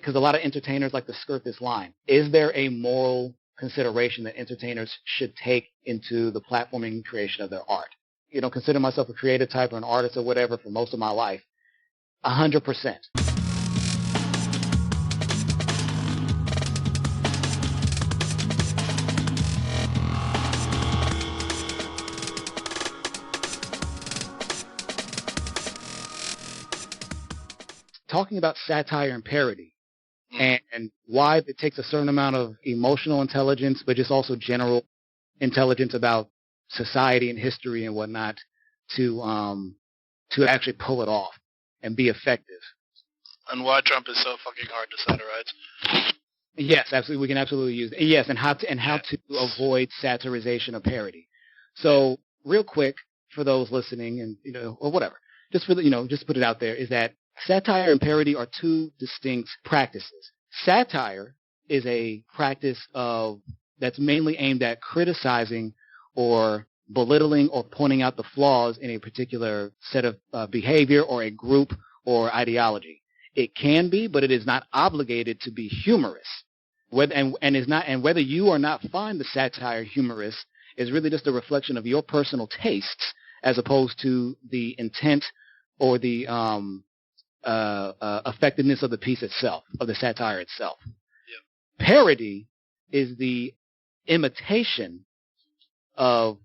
because a lot of entertainers like to skirt this line. Is there a moral consideration that entertainers should take into the platforming and creation of their art? Consider myself a creative type or an artist or whatever for most of my life. 100%. Talking about satire and parody and why it takes a certain amount of emotional intelligence, but just also general intelligence about society and history and whatnot to actually pull it off and be effective. And why Trump is so fucking hard to satirize. Yes, absolutely. We can absolutely use it. Yes, and how to avoid satirization or parody. So real quick for those listening and or whatever, just put it out there, is that satire and parody are two distinct practices. Satire is a practice that's mainly aimed at criticizing or belittling or pointing out the flaws in a particular set of behavior or a group or ideology. It can be, but it is not obligated to be humorous. Whether you or not find the satire humorous is really just a reflection of your personal tastes as opposed to the intent or the effectiveness of the piece itself, of the satire itself. Yep. Parody is the imitation of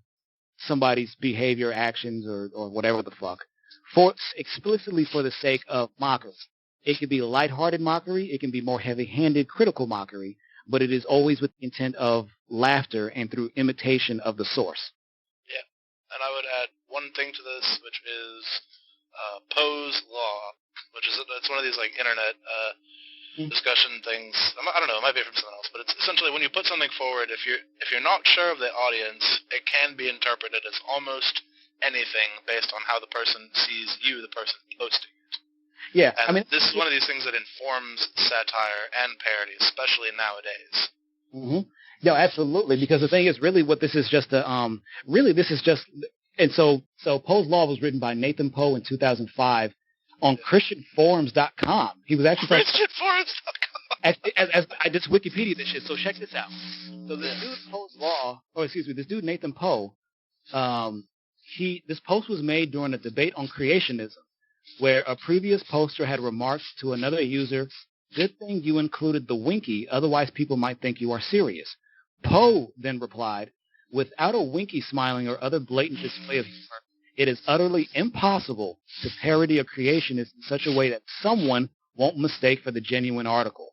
somebody's behavior, actions, or whatever the fuck, explicitly for the sake of mockery. It can be lighthearted mockery, it can be more heavy-handed critical mockery, but it is always with the intent of laughter and through imitation of the source. Yeah, and I would add one thing to this, which is Poe's law, it's one of these like internet discussion things. I don't know, it might be from something else, but it's essentially when you put something forward, if you're not sure of the audience, it can be interpreted as almost anything based on how the person sees you, the person posting it. Yeah, and this is one of these things that informs satire and parody, especially nowadays. Mm-hmm. No, absolutely, because the thing is, really, what this is just and so Poe's law was written by Nathan Poe in 2005 on ChristianForums.com. He was actually ChristianForums.com. As I just Wikipedia this shit. So check this out. So this dude Nathan Poe, this post was made during a debate on creationism, where a previous poster had remarked to another user, "Good thing you included the winky, otherwise people might think you are serious." Poe then replied, "Without a winky smiling or other blatant display of humor, it is utterly impossible to parody a creationist in such a way that someone won't mistake for the genuine article."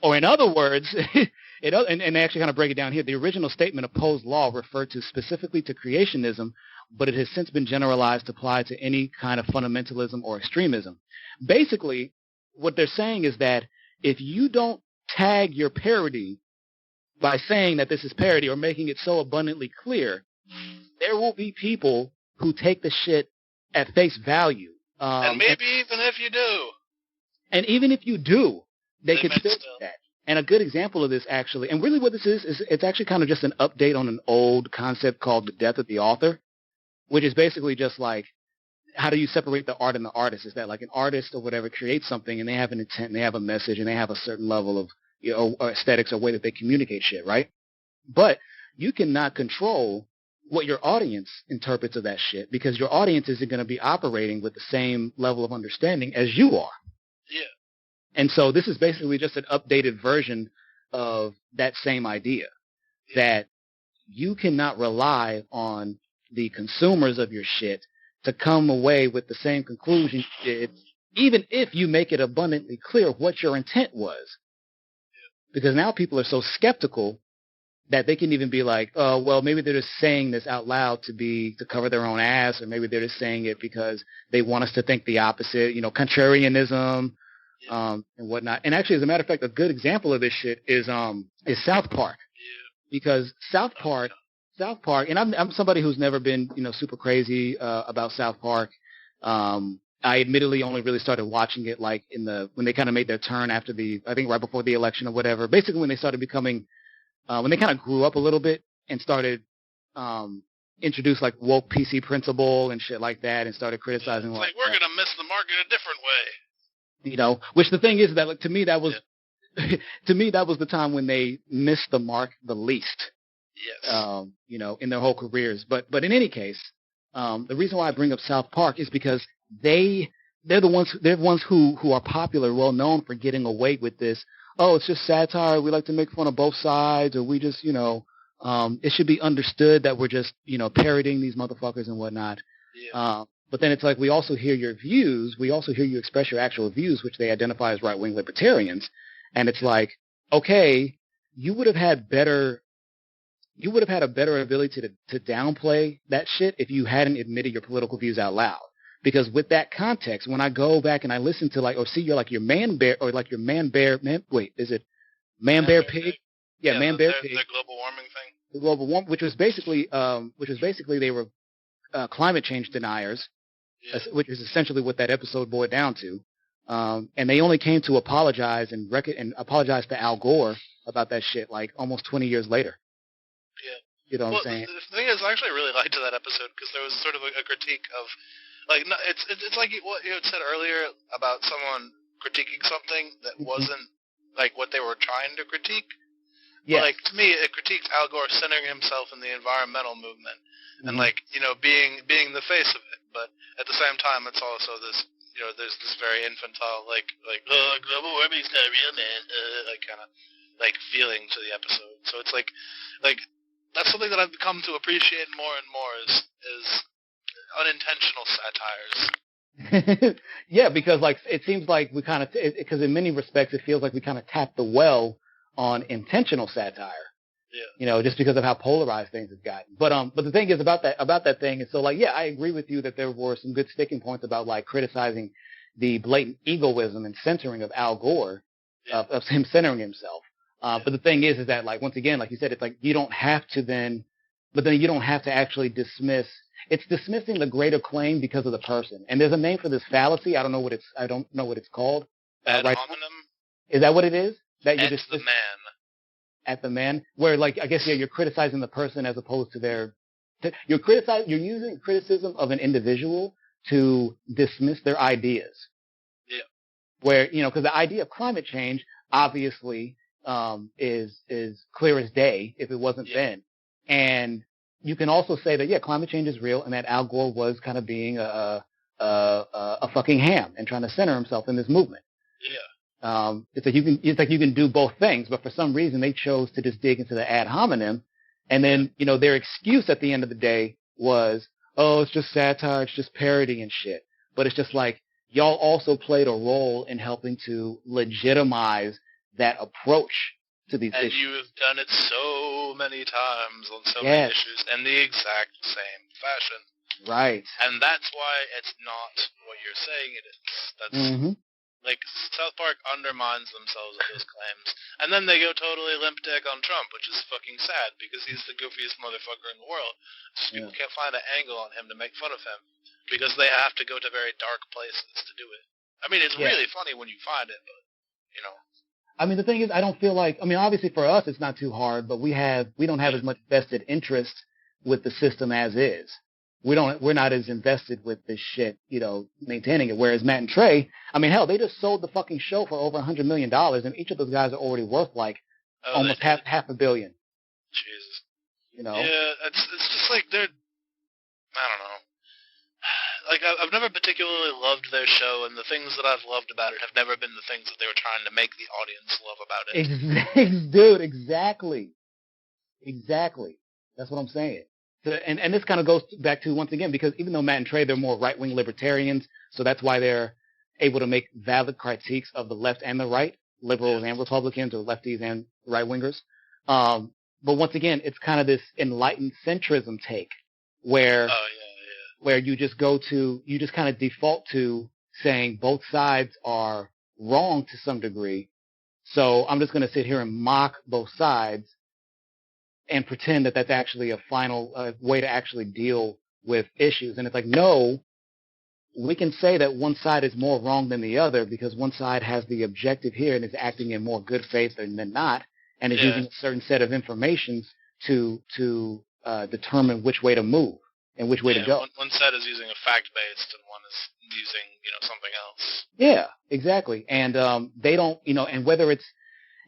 or in other words, and they actually kind of break it down here, the original statement of Poe's law referred specifically to creationism, but it has since been generalized to apply to any kind of fundamentalism or extremism. Basically, what they're saying is that if you don't tag your parody by saying that this is parody or making it so abundantly clear, there will be people who take the shit at face value. And maybe even if you do. And even if you do, they could still do that. And a good example of this, actually, and really what this is it's actually kind of just an update on an old concept called the death of the author, which is basically just like, how do you separate the art and the artist? Is that like an artist or whatever creates something and they have an intent and they have a message and they have a certain level of or aesthetics or way that they communicate shit, right? But you cannot control what your audience interprets of that shit because your audience isn't going to be operating with the same level of understanding as you are. Yeah. And so this is basically just an updated version of that same idea, that you cannot rely on the consumers of your shit to come away with the same conclusion you did, even if you make it abundantly clear what your intent was. Because now people are so skeptical that they can even be like, oh, well, maybe they're just saying this out loud to cover their own ass, or maybe they're just saying it because they want us to think the opposite, contrarianism, and whatnot. And actually, as a matter of fact, a good example of this shit is South Park. Because South Park, and I'm somebody who's never been, super crazy about South Park. I admittedly only really started watching it like when they kind of made their turn after I think right before the election or whatever. Basically, when they started becoming, when they kind of grew up a little bit and started introduced like woke PC principle and shit like that, and started criticizing like we're gonna miss the mark in a different way. Which the thing is that, like, to me that was to me that was the time when they missed the mark the least. Yes. In their whole careers. But in any case, the reason why I bring up South Park is because they're the ones who are popular, well known for getting away with this. Oh, it's just satire. We like to make fun of both sides, or we just, it should be understood that we're just, parodying these motherfuckers and whatnot. Yeah. But then it's like we also hear your views. We also hear you express your actual views, which they identify as right-wing libertarians. And it's like, okay, you would have had a better ability to downplay that shit if you hadn't admitted your political views out loud. Because with that context, when I go back and I listen to is it man bear pig? Yeah, man bear pig. The global warming thing. The global warming, which was basically they were climate change deniers, which is essentially what that episode boiled down to. And they only came to apologize and apologize to Al Gore about that shit like almost 20 years later. Yeah. You know what I'm saying? The thing is, I actually really liked that episode because there was sort of a critique of, like, no, it's like what you had said earlier about someone critiquing something that wasn't like what they were trying to critique. Yeah. Like, to me, it critiqued Al Gore centering himself in the environmental movement and being the face of it. But at the same time, it's also this, there's this very infantile global warming's not real, man, kind of feeling to the episode. So it's like that's something that I've come to appreciate more and more is unintentional satires. Yeah, because it seems like we kind of because in many respects it feels like we kind of tapped the well on intentional satire. Yeah. Just because of how polarized things have gotten. But the thing is about that thing is, so I agree with you that there were some good sticking points about criticizing the blatant egoism and censoring of Al Gore, of him centering himself. But the thing is that once again, like you said, it's you don't have to you don't have to actually dismiss. It's dismissing the greater claim because of the person. And there's a name for this fallacy. I don't know what it's called. Ad hominem? Is that what it is? That you just the man. At the man, where I guess you're criticizing the person as opposed to you're using criticism of an individual to dismiss their ideas. Yeah. Where because the idea of climate change obviously is clear as day if it wasn't then, and you can also say that climate change is real and that Al Gore was kind of being a fucking ham and trying to center himself in this movement. Yeah. It's like you can do both things, but for some reason they chose to just dig into the ad hominem, and then their excuse at the end of the day was, oh, it's just satire, it's just parody and shit. But it's just y'all also played a role in helping to legitimize that approach to these issues. And you have done it so many times on so many issues in the exact same fashion. Right. And that's why it's not what you're saying it is. That's South Park undermines themselves with those claims. And then they go totally limp dick on Trump, which is fucking sad because he's the goofiest motherfucker in the world. So people can't find an angle on him to make fun of him because they have to go to very dark places to do it. I mean, it's really funny when you find it, but, I mean, the thing is, I don't feel obviously for us it's not too hard, but we don't have as much vested interest with the system as is. We're not as invested with this shit, maintaining it. Whereas Matt and Trey, I mean, hell, they just sold the fucking show for over $100 million, and each of those guys are already worth almost half $500 million. Jesus. Yeah, it's just they're, I don't know. I've never particularly loved their show, and the things that I've loved about it have never been the things that they were trying to make the audience love about it. Dude, exactly. That's what I'm saying. So, and this kind of goes back to, once again, because even though Matt and Trey, they're more right-wing libertarians, so that's why they're able to make valid critiques of the left and the right, liberals and Republicans, or lefties and right-wingers. But once again, it's kind of this enlightened centrism take where you just kind of default to saying both sides are wrong to some degree. So I'm just going to sit here and mock both sides and pretend that that's actually a final way to actually deal with issues. And it's no, we can say that one side is more wrong than the other because one side has the objective here and is acting in more good faith than not, and is using a certain set of information to determine which way to move and which way to go. One set is using a fact-based, and one is using, something else. Yeah, exactly. And they don't, and whether it's,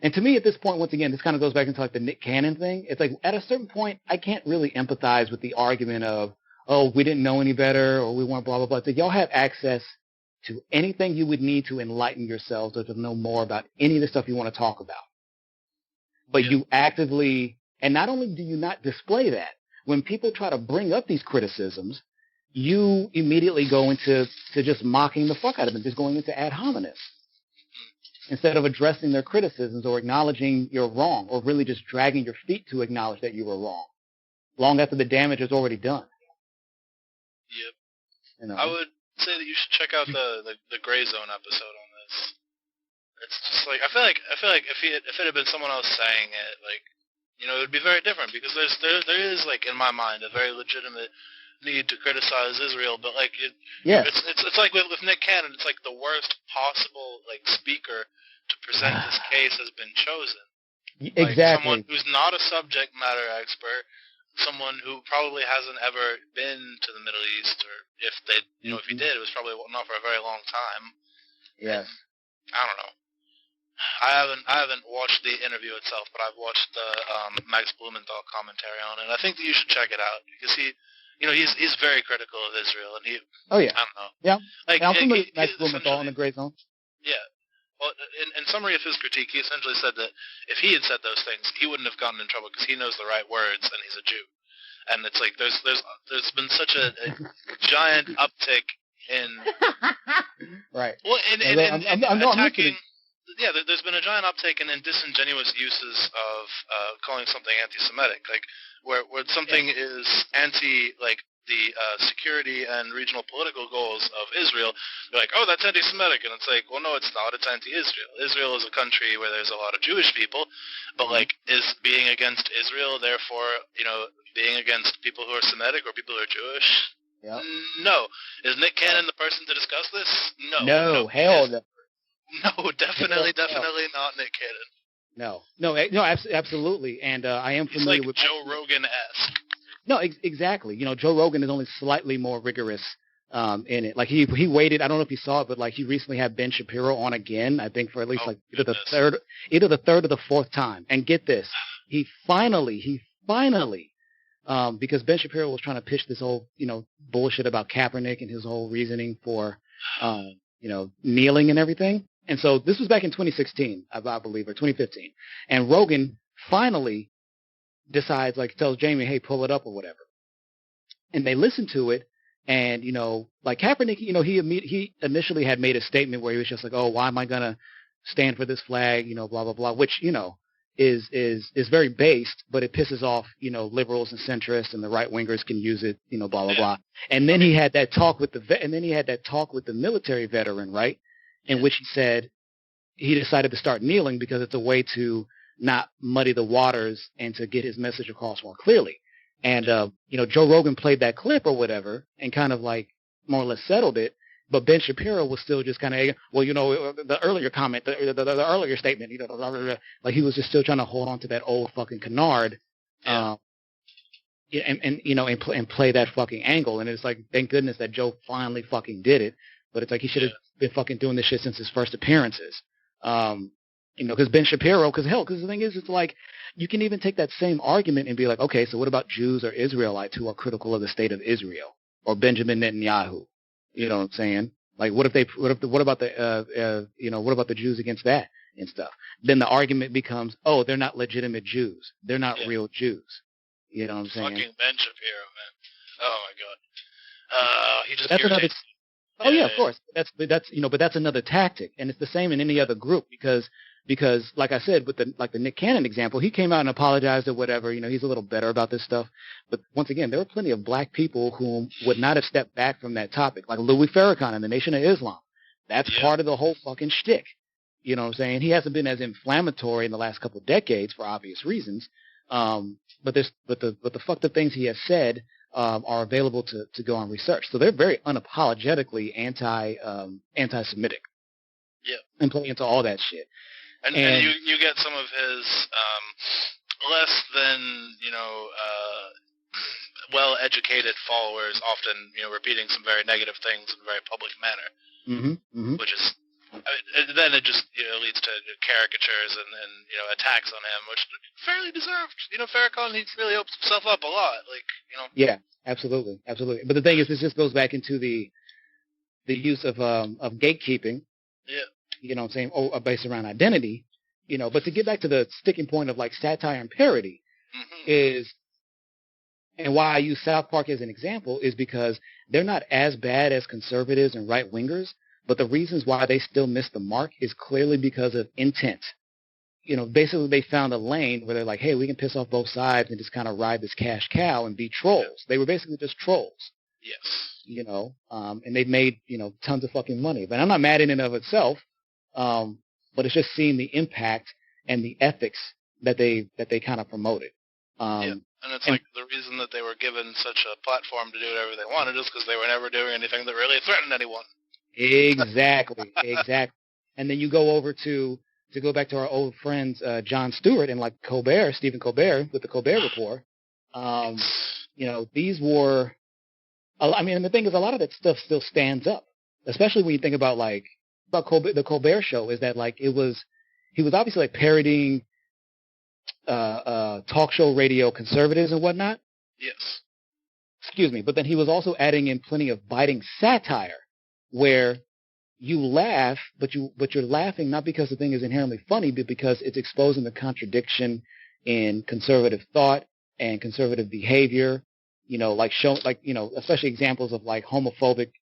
and to me at this point, once again, this kind of goes back into like the Nick Cannon thing. It's like at a certain point, I can't really empathize with the argument of, oh, we didn't know any better, or we weren't blah, blah, blah. It's like y'all have access to anything you would need to enlighten yourselves or to know more about any of the stuff you want to talk about. But you actively, and not only do you not display that, when people try to bring up these criticisms, you immediately go into just mocking the fuck out of them, just going into ad hominem, instead of addressing their criticisms or acknowledging you're wrong, or really just dragging your feet to acknowledge that you were wrong, long after the damage is already done. Yep. I would say that you should check out the Gray Zone episode on this. It's just like I feel like if it had been someone else saying it, like, it would be very different, because there is, like, in my mind, a very legitimate need to criticize Israel, but like it's like with Nick Cannon, it's like the worst possible like speaker to present this case has been chosen. Like, exactly. Someone who's not a subject matter expert, someone who probably hasn't ever been to the Middle East, or if they, if he did, it was probably not for a very long time. Yes. And I don't know. I haven't watched the interview itself, but I've watched the Max Blumenthal commentary on it. And I think that you should check it out, because he's very critical of Israel, and he. Oh yeah. I don't know. Yeah. Like, I'm familiar with Max Blumenthal in the Gray Zone. Yeah. Well, in summary of his critique, he essentially said that if he had said those things, he wouldn't have gotten in trouble because he knows the right words and he's a Jew. And it's like there's been such a giant uptick in. Right. Well, in attacking. Yeah, there's been a giant uptake in disingenuous uses of calling something anti-Semitic, like where something is anti, like, the security and regional political goals of Israel. They're like, oh, that's anti-Semitic, and it's like, well, no, it's not. It's anti-Israel. Israel is a country where there's a lot of Jewish people, but like, is being against Israel therefore, being against people who are Semitic or people who are Jewish? Yep. No. Is Nick Cannon the person to discuss this? No. No, hell no. No, definitely not Nick Cannon. No, absolutely, and I am familiar with Joe Rogan-esque. No, exactly. Joe Rogan is only slightly more rigorous in it. Like he waited. I don't know if you saw it, but like he recently had Ben Shapiro on again. I think for at least either the third or the fourth time. And get this, he finally, because Ben Shapiro was trying to pitch this whole bullshit about Kaepernick and his whole reasoning for kneeling and everything. And so this was back in 2016, I believe, or 2015. And Rogan finally decides, like, tells Jamie, hey, pull it up or whatever. And they listen to it, and, like Kaepernick, he initially had made a statement where he was just like, oh, why am I going to stand for this flag, blah, blah, blah, which, is very based, but it pisses off, liberals and centrists, and the right-wingers can use it, blah, blah, blah. And then he had that talk with the military veteran, right, in which he said he decided to start kneeling because it's a way to not muddy the waters and to get his message across more clearly. And, Joe Rogan played that clip or whatever and kind of like more or less settled it. But Ben Shapiro was still just kind of, well, the earlier comment, the earlier statement, like he was just still trying to hold on to that old fucking canard, and play that fucking angle. And it's like, thank goodness that Joe finally fucking did it. But it's like he should have been fucking doing this shit since his first appearances. Because Ben Shapiro, because the thing is, it's like, you can even take that same argument and be like, okay, so what about Jews or Israelites who are critical of the state of Israel, or Benjamin Netanyahu? You know what I'm saying? Like, what about the Jews against that and stuff? Then the argument becomes, oh, they're not legitimate Jews. They're not real Jews. You know what I'm saying? Fucking Ben Shapiro, man. Oh my god. He just that's irritates another. me. Oh yeah, of course. But that's another tactic, and it's the same in any other group because like I said, with the Nick Cannon example, he came out and apologized or whatever. He's a little better about this stuff. But once again, there were plenty of black people who would not have stepped back from that topic, like Louis Farrakhan in the Nation of Islam. That's part of the whole fucking shtick. You know what I'm saying? He hasn't been as inflammatory in the last couple of decades for obvious reasons. But the fucked up things he has said are available to go on research. So they're very unapologetically anti-Semitic. Yeah. And play into all that shit. And you get some of his less than, well-educated followers, often repeating some very negative things in a very public manner, which is. Then it just leads to caricatures and attacks on him, which fairly deserved. Farrakhan, he really opens himself up a lot. Yeah, absolutely. But the thing is, this just goes back into the use of gatekeeping. Yeah. You know what I'm saying? Based around identity. But to get back to the sticking point of like satire and parody is, and why I use South Park as an example is because they're not as bad as conservatives and right wingers. But the reasons why they still miss the mark is clearly because of intent. Basically they found a lane where they're like, hey, we can piss off both sides and just kind of ride this cash cow and be trolls. They were basically just trolls. Yes. And they've made, tons of fucking money. But I'm not mad in and of itself. But it's just seeing the impact and the ethics that they kind of promoted. And it's like the reason that they were given such a platform to do whatever they wanted is because they were never doing anything that really threatened anyone. Exactly. And then you go over to go back to our old friends, Jon Stewart and like Colbert, Stephen Colbert with the Colbert Report. These were, the thing is a lot of that stuff still stands up, especially when you think about Colbert, the Colbert Show is that he was obviously like parodying, talk show radio conservatives and whatnot. Yes. Excuse me. But then he was also adding in plenty of biting satire, where you laugh, but you're laughing not because the thing is inherently funny, but because it's exposing the contradiction in conservative thought and conservative behavior. Especially examples of like homophobic,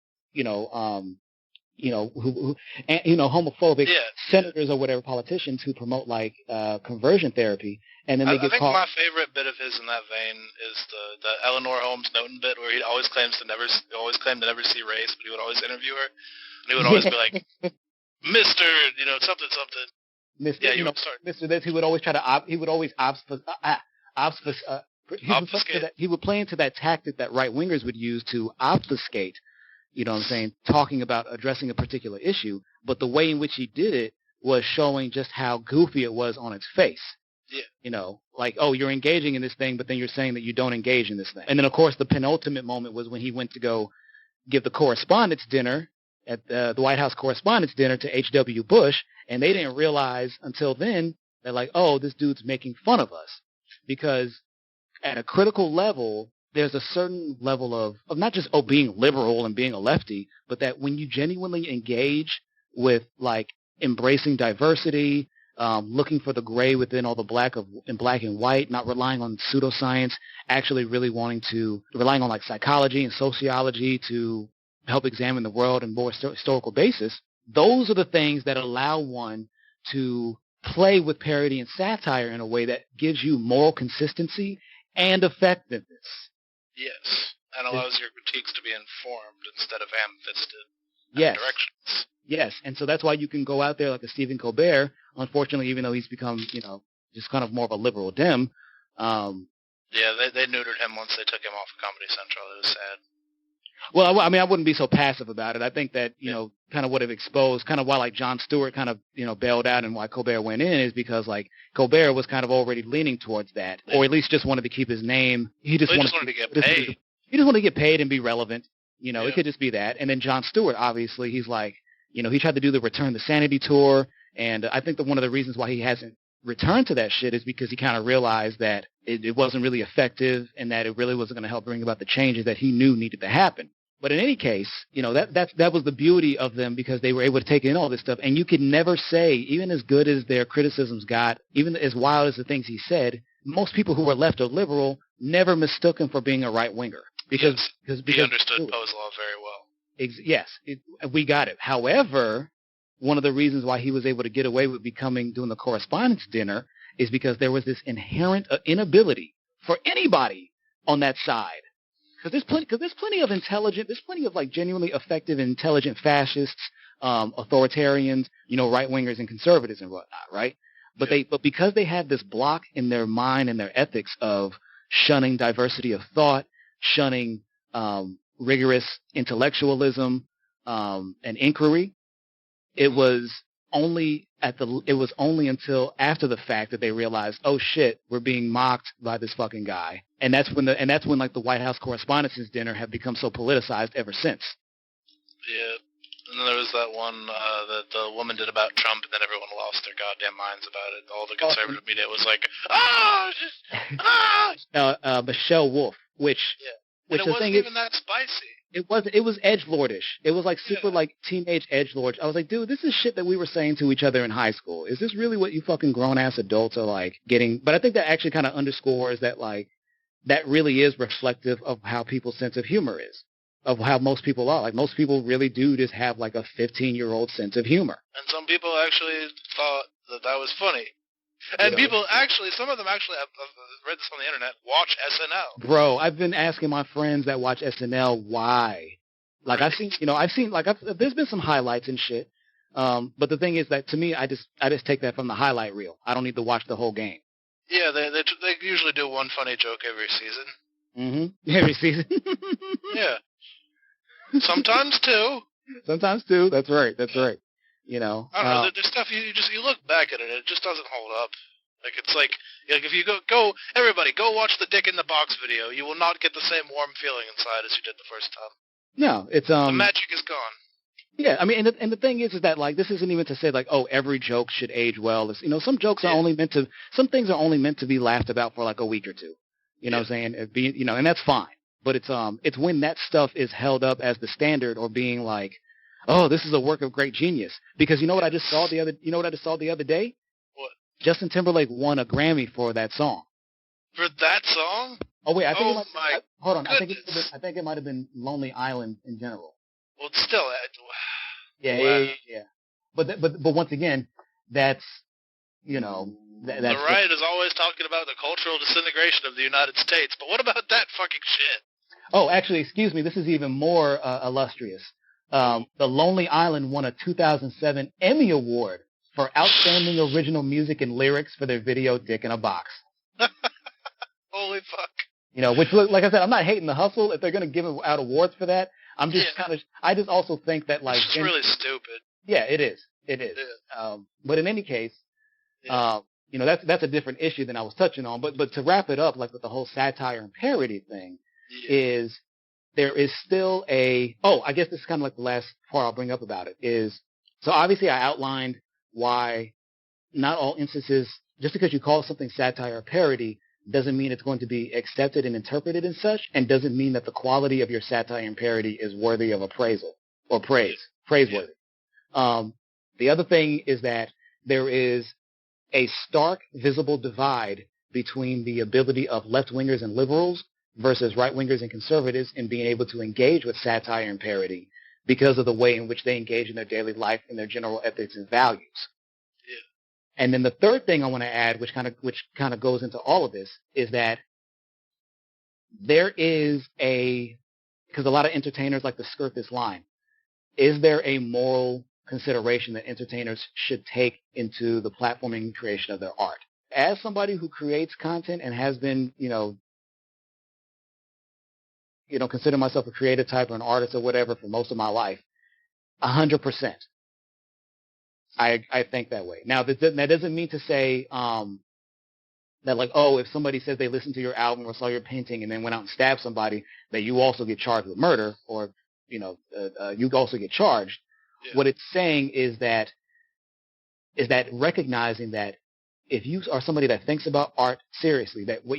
homophobic senators or whatever politicians who promote conversion therapy, and then they get caught. I think my favorite bit of his in that vein is the Eleanor Holmes Norton bit where he always claimed to never see race, but he would always interview her, and he would always be like, Mister, something. Mister, yeah, sorry. Mister this. He would always try to he would always obfuscate. He would play into that tactic that right wingers would use to obfuscate. You know what I'm saying? Talking about addressing a particular issue, but the way in which he did it was showing just how goofy it was on its face. Yeah. Oh, you're engaging in this thing, but then you're saying that you don't engage in this thing. And then, of course, the penultimate moment was when he went to go give the correspondence dinner at the White House Correspondence Dinner to H.W. Bush, and they didn't realize until then that, this dude's making fun of us. Because at a critical level, there's a certain level of not just being liberal and being a lefty, but that when you genuinely engage with embracing diversity, looking for the gray within all the black and white, not relying on pseudoscience, actually really relying on psychology and sociology to help examine the world in more historical basis, those are the things that allow one to play with parody and satire in a way that gives you moral consistency and effectiveness. Yes, and allows your critiques to be informed instead of ham-fisted directions. Yes, and so that's why you can go out there like a Stephen Colbert. Unfortunately, even though he's become, just kind of more of a liberal dim. They neutered him once they took him off of Comedy Central. It was sad. Well, I wouldn't be so passive about it. I think that, kind of would have exposed kind of why Jon Stewart kind of, bailed out and why Colbert went in is because Colbert was kind of already leaning towards that, or at least just wanted to keep his name. He just wanted to get paid. He just wanted to get paid and be relevant. It could just be that. And then Jon Stewart, obviously, he's he tried to do the Return to Sanity tour. And I think that one of the reasons why he hasn't returned to that shit is because he kind of realized that it wasn't really effective and that it really wasn't going to help bring about the changes that he knew needed to happen. But in any case, that was the beauty of them because they were able to take in all this stuff. And you could never say, even as good as their criticisms got, even as wild as the things he said, most people who were left or liberal never mistook him for being a right-winger. Because he understood Poe's law very well. Yes, we got it. However, one of the reasons why he was able to get away with doing the correspondence dinner is because there was this inherent inability for anybody on that side. Because there's plenty of genuinely effective, intelligent fascists, authoritarians, right-wingers and conservatives and whatnot, right? But because they have this block in their mind and their ethics of shunning diversity of thought, shunning rigorous intellectualism and inquiry, it was it was only until after the fact that they realized, oh shit, we're being mocked by this fucking guy. And that's when like the White House Correspondents' Dinner have become so politicized ever since. Yeah. And then there was that one that the woman did about Trump, and then everyone lost their goddamn minds about it. All the conservative media was like, Michelle Wolf, which and it wasn't even that spicy. It was edgelordish. It was like super like teenage edgelord. I was like, dude, this is shit that we were saying to each other in high school. Is this really what you fucking grown ass adults are like getting? But I think that actually kind of underscores that like that really is reflective of how people's sense of humor is, of how most people are. Like most people really do just have like a 15-year-old sense of humor. And some people actually thought that was funny. And people actually, some of them actually, I've read this on the internet, watch SNL. Bro, I've been asking my friends that watch SNL why. Like I've seen there's been some highlights and shit. But the thing is that to me, I just take that from the highlight reel. I don't need to watch the whole game. Yeah, they usually do one funny joke every season. Mm-hmm. Every season. Yeah. Sometimes two. Sometimes two. That's right. You know, I don't know. There's stuff you look back at it, it just doesn't hold up. Like it's like if you go everybody go watch the Dick in the Box video, you will not get the same warm feeling inside as you did the first time. No, it's the magic is gone. Yeah, I mean, and the thing is that like this isn't even to say like every joke should age well. It's, some jokes are some things are only meant to be laughed about for like a week or two. You know what I'm saying? And that's fine. But it's when that stuff is held up as the standard or being like, oh, this is a work of great genius. Because you know what I just saw the other day? What? Justin Timberlake won a Grammy for that song. For that song? Oh wait, I think hold on. Goodness. I think it might have been Lonely Island in general. Well, still, yeah. But once again, that's that's the right is always talking about the cultural disintegration of the United States. But what about that fucking shit? Oh, actually, excuse me. This is even more illustrious. The Lonely Island won a 2007 Emmy Award for Outstanding Original Music and Lyrics for their video Dick in a Box. Holy fuck. Which, like I said, I'm not hating the hustle. If they're going to give out awards for that, I'm just I just also think that, like... It's really stupid. Yeah, it is. It is. Yeah. But in any case, that's a different issue than I was touching on. But to wrap it up, like with the whole satire and parody thing, is... there is still I guess this is kind of like the last part I'll bring up about it is, so obviously I outlined why not all instances, just because you call something satire or parody, doesn't mean it's going to be accepted and interpreted as such, and doesn't mean that the quality of your satire and parody is worthy of appraisal or praiseworthy. The other thing is that there is a stark, visible divide between the ability of left-wingers and liberals versus right-wingers and conservatives in being able to engage with satire and parody because of the way in which they engage in their daily life and their general ethics and values. Yeah. And then the third thing I want to add, which kind of goes into all of this, is that there is because a lot of entertainers like to skirt this line, is there a moral consideration that entertainers should take into the platforming and creation of their art? As somebody who creates content and has been, consider myself a creative type or an artist or whatever for most of my life, 100%. I think that way. Now, that doesn't mean to say that, like, if somebody says they listened to your album or saw your painting and then went out and stabbed somebody, that you also get charged with murder or, you also get charged. Yeah. What it's saying is that recognizing that if you are somebody that thinks about art seriously, that what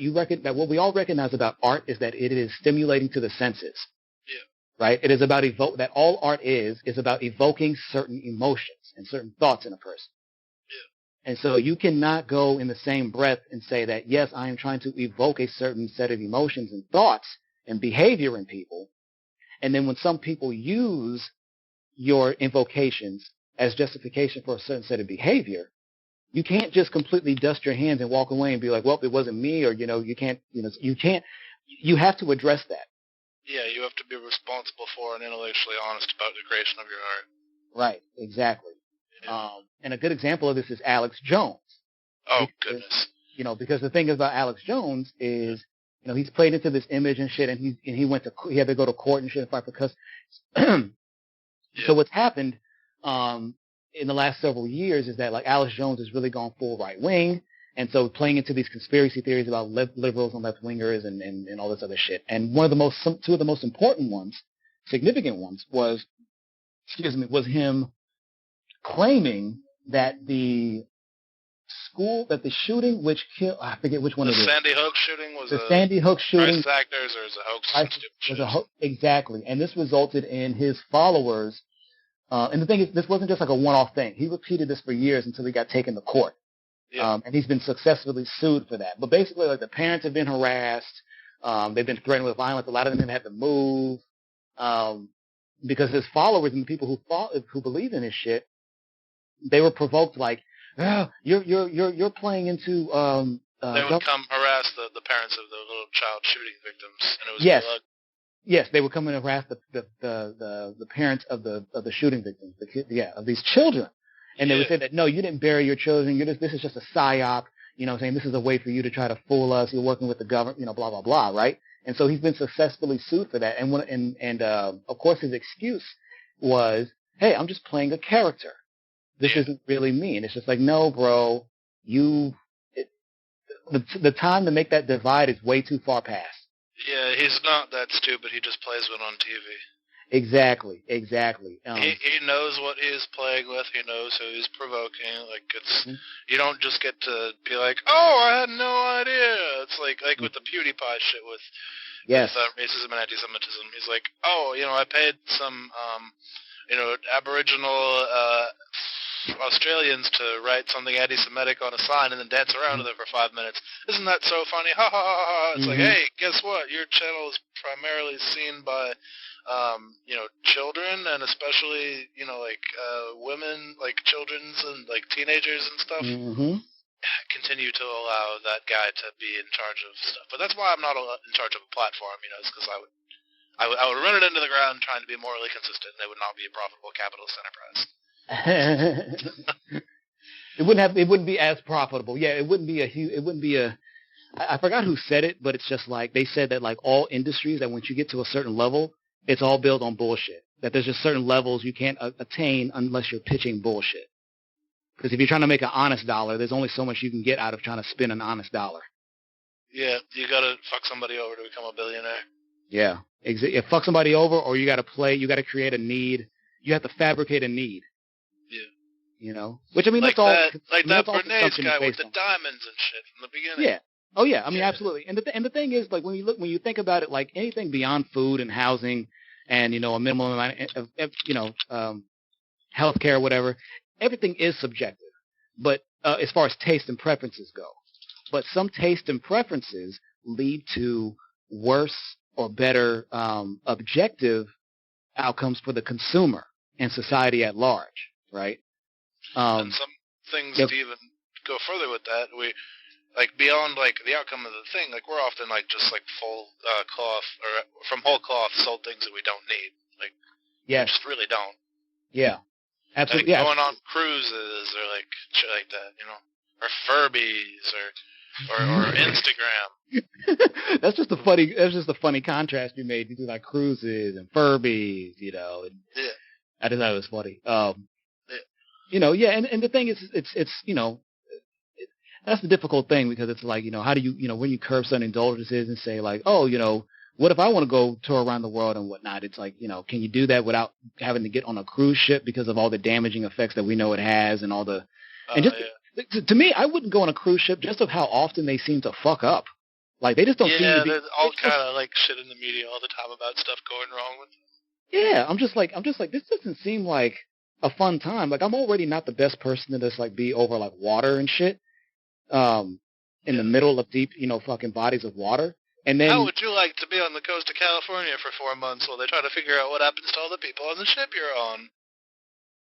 we all recognize about art is that it is stimulating to the senses. Yeah. Right? It is about that all art is about evoking certain emotions and certain thoughts in a person. Yeah. And so you cannot go in the same breath and say that, yes, I am trying to evoke a certain set of emotions and thoughts and behavior in people. And then when some people use your invocations as justification for a certain set of behavior, you can't just completely dust your hands and walk away and be like, well, it wasn't me, or, you have to address that. Yeah, you have to be responsible for and intellectually honest about the creation of your art. Right, exactly. Yeah. And a good example of this is Alex Jones. Oh, goodness. Because the thing about Alex Jones is, he's played into this image and shit, and he had to go to court and shit and fight for custody. Yeah. So what's happened, in the last several years is that like Alex Jones has really gone full right wing, and so playing into these conspiracy theories about liberals and left wingers and all this other shit. And two of the most important ones, significant ones, was him claiming that the shooting which killed, I forget which one it is. The Sandy Hook shooting was the Sandy Hook shooting. Crisis actors or is a hoax? Exactly, and this resulted in his followers. And the thing is, this wasn't just like a one-off thing. He repeated this for years until he got taken to court. Yeah. And he's been successfully sued for that. But basically, like the parents have been harassed. They've been threatened with violence. A lot of them have had to move because his followers and the people who believe in his shit, they were provoked like, oh, you're playing into. They would come harass the parents of the little child shooting victims, and it was yes. Yes, they would come and harass the parents of the shooting victims, of these children, and they would say that no, you didn't bury your children. This is just a psyop. Saying this is a way for you to try to fool us. You're working with the government. Blah blah blah, right? And so he's been successfully sued for that. And of course his excuse was, hey, I'm just playing a character. This isn't really me. And it's just like, no, bro, the time to make that divide is way too far past. Yeah, he's not that stupid. He just plays one on TV. Exactly. He knows what he's playing with. He knows who he's provoking. Like you don't just get to be like, oh, I had no idea. It's like with the PewDiePie shit with racism and anti-Semitism. He's like, oh, I paid some Aboriginal Australians to write something anti-Semitic on a sign and then dance around with it for 5 minutes. Isn't that so funny? Ha ha ha ha. It's like, hey, guess what? Your channel is primarily seen by children and especially, women, like children's and like teenagers and stuff. Continue to allow that guy to be in charge of stuff. But that's why I'm not in charge of a platform, it's because I would run it into the ground trying to be morally consistent, and it would not be a profitable capitalist enterprise. It wouldn't be as profitable. Yeah, it wouldn't be a I forgot who said it, but it's just like they said that like all industries, that once you get to a certain level, it's all built on bullshit. That there's just certain levels you can't attain unless you're pitching bullshit. Because if you're trying to make an honest dollar, there's only so much you can get out of trying to spin an honest dollar. Yeah, you gotta fuck somebody over to become a billionaire. Yeah, fuck somebody over, or you gotta create a need. You have to fabricate a need. Yeah. Which I mean, like that's all. That Bernays guy with the diamonds and shit from the beginning. Yeah. Oh yeah. I mean, absolutely. And the thing is, like when you think about it, like anything beyond food and housing, and a minimum amount of healthcare or whatever, everything is subjective. But as far as taste and preferences go, but some taste and preferences lead to worse or better objective outcomes for the consumer and society at large, right? And some things to even go further with that, we like beyond like the outcome of the thing, like we're often like just like full cloth or from whole cloth sold things that we don't need, like we just really don't. Yeah, absolutely. Like going on cruises or like shit like that, or Furbies or Instagram. That's just a funny contrast you made between like cruises and Furbies, And I just thought it was funny. And the thing is, it's that's the difficult thing because it's like, how do you, when you curb certain indulgences and say like, oh, what if I want to go tour around the world and whatnot? It's like, can you do that without having to get on a cruise ship because of all the damaging effects that we know it has and all the, to me, I wouldn't go on a cruise ship just of how often they seem to fuck up. Like they just don't seem to be. Yeah, there's all kind of like shit in the media all the time about stuff going wrong with them. Yeah, I'm just like, this doesn't seem like a fun time. Like I'm already not the best person to just like be over like water and shit, in the middle of deep, fucking bodies of water. And then how would you like to be on the coast of California for 4 months while they try to figure out what happens to all the people on the ship you're on?